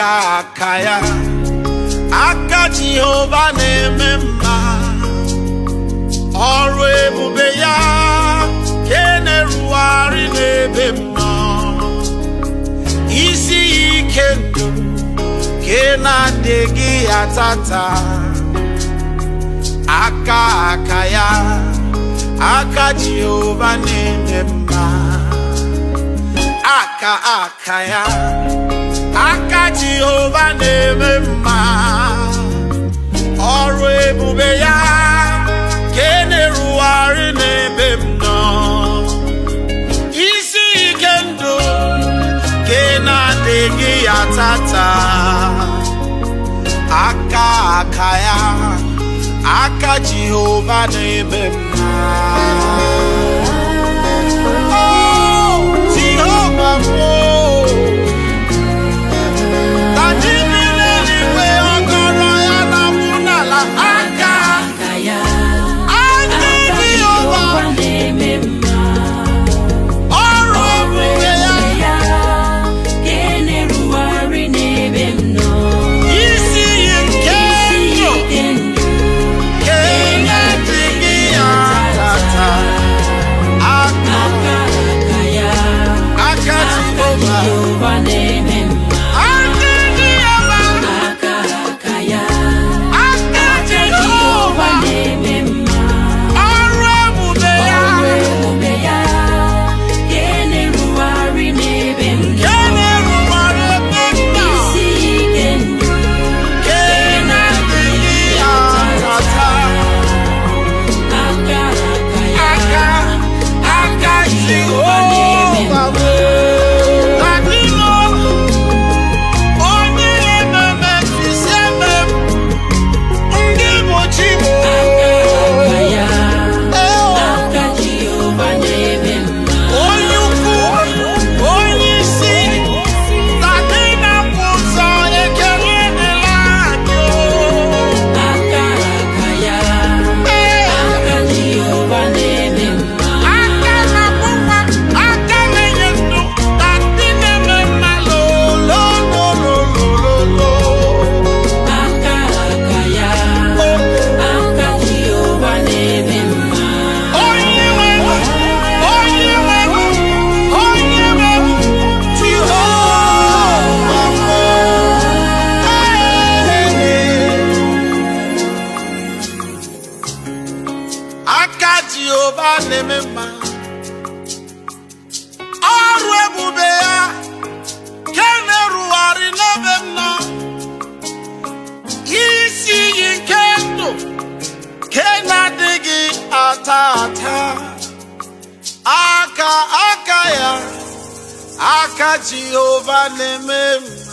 Akaya aka Jehovah na-ememma ọrụ ebube ya keneruari n'ebe m nọ isi ike ndụ ke na-adịghị atata akaya aka Jehovah na-ememma akaya aka Jehovah na-ememma ọrụ ebube ya keneruari n'ebe m nọ isi ike ndụ ke na-adịghị atata akaya aka Jehovah na-ememma Jehovah Jehovah na-ememma ọrụ ebube ya keneruari n'ebe m nọ isi iyi nke ndụ ke na-adịghị atata aka ya aka Jehovah na-ememma